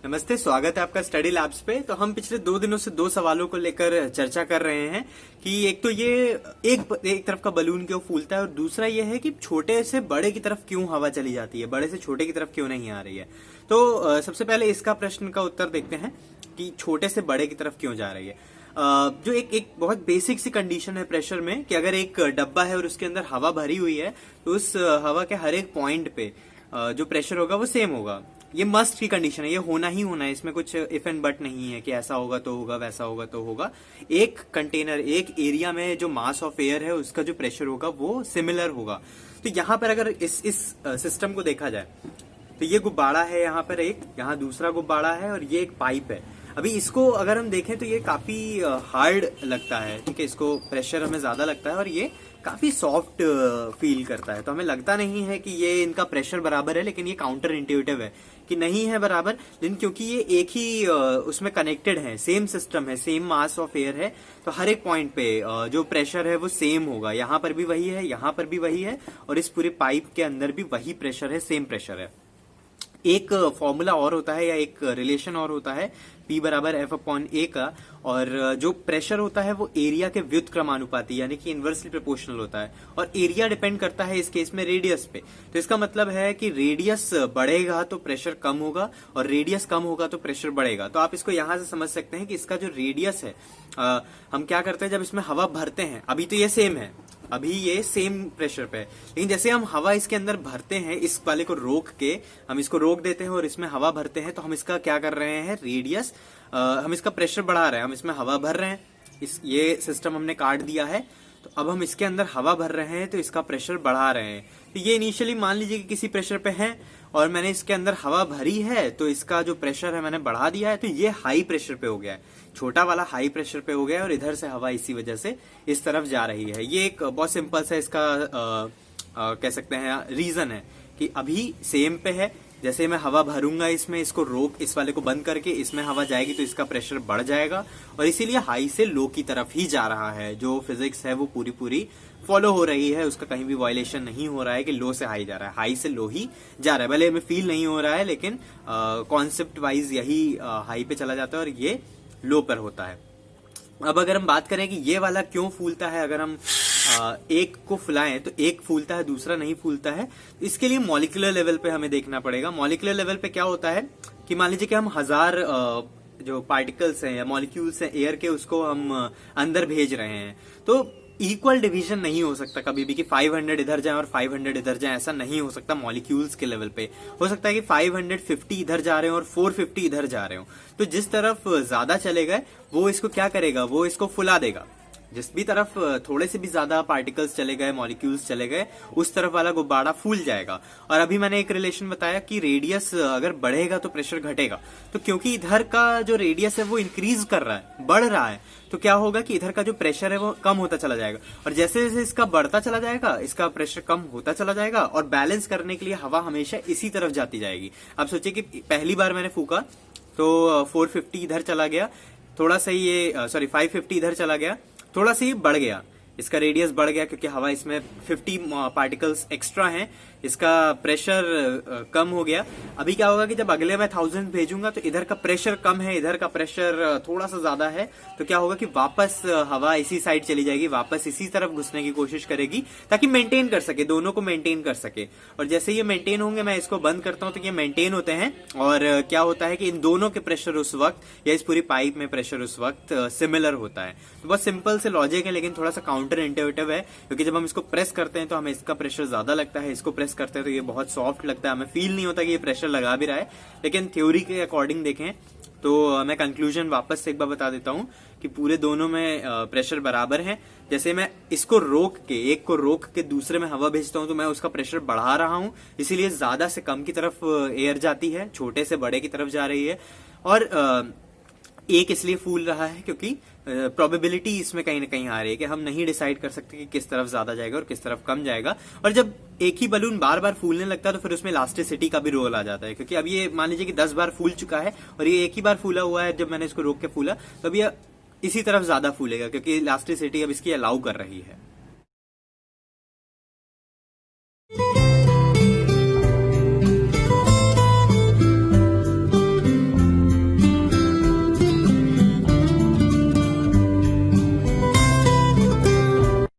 नमस्ते, स्वागत है आपका स्टडी लैब्स पे। तो हम पिछले 2 दिनों से 2 सवालों को लेकर चर्चा कर रहे हैं कि एक तो ये एक तरफ का बलून क्यों फूलता है और दूसरा ये है कि छोटे से बड़े की तरफ क्यों हवा चली जाती है, बड़े से छोटे की तरफ क्यों नहीं आ रही है। तो सबसे पहले इसका प्रश्न का उत्तर देखते हैं कि छोटे से बड़े की तरफ क्यों जा रही है। जो एक बहुत बेसिक सी कंडीशन है प्रेशर में कि अगर एक डब्बा है और उसके अंदर हवा भरी हुई है तो उस हवा के हर एक पॉइंट पे जो प्रेशर होगा वो सेम होगा। ये मस्ट की कंडीशन है, ये होना ही होना है, इसमें कुछ इफ एंड बट नहीं है कि ऐसा होगा तो होगा, वैसा होगा तो होगा। एक कंटेनर, एक एरिया में जो मास ऑफ एयर है उसका जो प्रेशर होगा वो सिमिलर होगा। तो यहाँ पर अगर इस सिस्टम को देखा जाए तो ये गुब्बारा है, यहाँ पर एक, यहाँ दूसरा गुब्बारा है और ये एक पाइप है। अभी इसको अगर हम देखें तो ये काफी हार्ड लगता है, ठीक है, इसको प्रेशर हमें ज्यादा लगता है और ये काफी सॉफ्ट फील करता है। तो हमें लगता नहीं है कि ये इनका प्रेशर बराबर है, लेकिन ये काउंटर इंट्यूटिव है कि नहीं है बराबर। लेकिन क्योंकि ये एक ही उसमें कनेक्टेड है, सेम सिस्टम है, सेम मास ऑफ एयर है, तो हर एक पॉइंट पे जो प्रेशर है वो सेम होगा। यहाँ पर भी वही है, यहाँ पर भी वही है और इस पूरे पाइप के अंदर भी वही प्रेशर है, सेम प्रेशर है। एक फॉर्मूला और होता है या एक रिलेशन और होता है P बराबर F/A का, और जो प्रेशर होता है वो एरिया के व्युत्क्रमानुपाती यानी कि इनवर्सली प्रोपोर्शनल होता है और एरिया डिपेंड करता है इस केस में रेडियस पे। तो इसका मतलब है कि रेडियस बढ़ेगा तो प्रेशर कम होगा और रेडियस कम होगा तो प्रेशर बढ़ेगा। तो आप इसको यहां से समझ सकते हैं कि इसका जो रेडियस है, हम क्या करते हैं जब इसमें हवा भरते हैं, अभी तो ये सेम है, अभी ये सेम प्रेशर पे है, लेकिन जैसे हम हवा इसके अंदर भरते हैं, इस वाले को रोक के हम इसको रोक देते हैं और इसमें हवा भरते हैं, तो हम इसका क्या कर रहे हैं, रेडियस, हम इसका प्रेशर बढ़ा रहे हैं। हम इसमें हवा भर रहे हैं, ये सिस्टम हमने काट दिया है, तो अब हम इसके अंदर हवा भर रहे हैं तो इसका प्रेशर बढ़ा रहे हैं। तो ये इनिशियली मान लीजिए कि किसी प्रेशर पे है और मैंने इसके अंदर हवा भरी है तो इसका जो प्रेशर है मैंने बढ़ा दिया है, तो ये हाई प्रेशर पे हो गया है, छोटा वाला हाई प्रेशर पे हो गया है और इधर से हवा इसी वजह से इस तरफ जा रही है। ये एक बहुत सिंपल सा इसका कह सकते हैं रीजन है कि अभी सेम पे है। जैसे मैं हवा भरूंगा इसमें, इसको रोक, इस वाले को बंद करके इसमें हवा जाएगी तो इसका प्रेशर बढ़ जाएगा और इसीलिए हाई से लो की तरफ ही जा रहा है। जो फिजिक्स है वो पूरी फॉलो हो रही है, उसका कहीं भी वायलेशन नहीं हो रहा है कि लो से हाई जा रहा है, हाई से लो ही जा रहा है। भले हमें फील नहीं हो रहा है लेकिन कॉन्सेप्ट वाइज यही हाई पे चला जाता है और ये लो पर होता है। अब अगर हम बात करें कि ये वाला क्यों फूलता है, अगर हम एक को फुलाएं तो एक फूलता है दूसरा नहीं फूलता है, इसके लिए मॉलिक्यूलर लेवल पे हमें देखना पड़ेगा। मॉलिक्यूलर लेवल पे क्या होता है कि मान लीजिए कि हम 1000 जो पार्टिकल्स हैं या मॉलिक्यूल्स हैं एयर के, उसको हम अंदर भेज रहे हैं, तो इक्वल डिवीजन नहीं हो सकता कभी भी कि 500 इधर जाए और 500 इधर जाए, ऐसा नहीं हो सकता। मॉलिक्यूल्स के लेवल पे हो सकता है कि 550 इधर जा रहे हो और 450 इधर जा रहे हो, तो जिस तरफ ज्यादा चले गए वो इसको क्या करेगा, वो इसको फुला देगा। जिस भी तरफ थोड़े से भी ज्यादा पार्टिकल्स चले गए, मॉलिक्यूल्स चले गए, उस तरफ वाला गुब्बारा फूल जाएगा। और अभी मैंने एक रिलेशन बताया कि रेडियस अगर बढ़ेगा तो प्रेशर घटेगा, तो क्योंकि इधर का जो रेडियस है वो इंक्रीज कर रहा है, बढ़ रहा है, तो क्या होगा कि इधर का जो प्रेशर है वो कम होता चला जाएगा और जैसे जैसे इसका बढ़ता चला जाएगा इसका प्रेशर कम होता चला जाएगा और बैलेंस करने के लिए हवा हमेशा इसी तरफ जाती जाएगी। आप सोचिए कि पहली बार मैंने फूका तो 450 इधर चला गया, थोड़ा सा ये 550 इधर चला गया, थोड़ा सा ये बढ़ गया, इसका रेडियस बढ़ गया क्योंकि हवा इसमें 50 पार्टिकल्स एक्स्ट्रा हैं, इसका प्रेशर कम हो गया। अभी क्या होगा कि जब अगले मैं 1000 भेजूंगा तो इधर का प्रेशर कम है, इधर का प्रेशर थोड़ा सा ज्यादा है, तो क्या होगा कि वापस हवा इसी साइड चली जाएगी, वापस इसी तरफ घुसने की कोशिश करेगी ताकि मेंटेन कर सके, दोनों को मेंटेन कर सके। और जैसे ये मेंटेन होंगे, मैं इसको बंद करता हूं तो ये मेंटेन होते हैं और क्या होता है कि इन दोनों के प्रेशर उस वक्त या इस पूरी पाइप में प्रेशर उस वक्त सिमिलर होता है। तो बहुत सिंपल से लॉजिक है लेकिन थोड़ा सा काउंटर इंट्यूटिव है, क्योंकि जब हम इसको प्रेस करते हैं तो हमें इसका प्रेशर ज्यादा लगता है, इसको प्रेस करते हैं तो ये बहुत सॉफ्ट लगता है, हमें फील नहीं होता कि ये प्रेशर लगा भी रहा है। लेकिन थ्योरी के अकॉर्डिंग देखें तो मैं कंक्लूजन वापस से एक बार बता देता हूं कि पूरे दोनों में प्रेशर बराबर है। जैसे मैं इसको रोक के, एक को रोक के दूसरे में हवा भेजता हूं तो मैं उसका प्रेशर बढ़ा रहा हूं, इसीलिए ज्यादा से कम की तरफ एयर जाती है, छोटे से बड़े की तरफ जा रही है। और एक इसलिए फूल रहा है क्योंकि प्रोबेबिलिटी इसमें कहीं ना कहीं आ रही है कि हम नहीं डिसाइड कर सकते कि किस तरफ ज्यादा जाएगा और किस तरफ कम जाएगा। और जब एक ही बलून बार बार फूलने लगता है तो फिर उसमें इलास्टिसिटी का भी रोल आ जाता है, क्योंकि अब ये मान लीजिए कि 10 बार फूल चुका है और ये एक ही बार फूला हुआ है, जब मैंने इसको रोक के फूला तो अब ये इसी तरफ ज्यादा फूलेगा क्योंकि इलास्टिसिटी अब इसकी अलाउ कर रही है।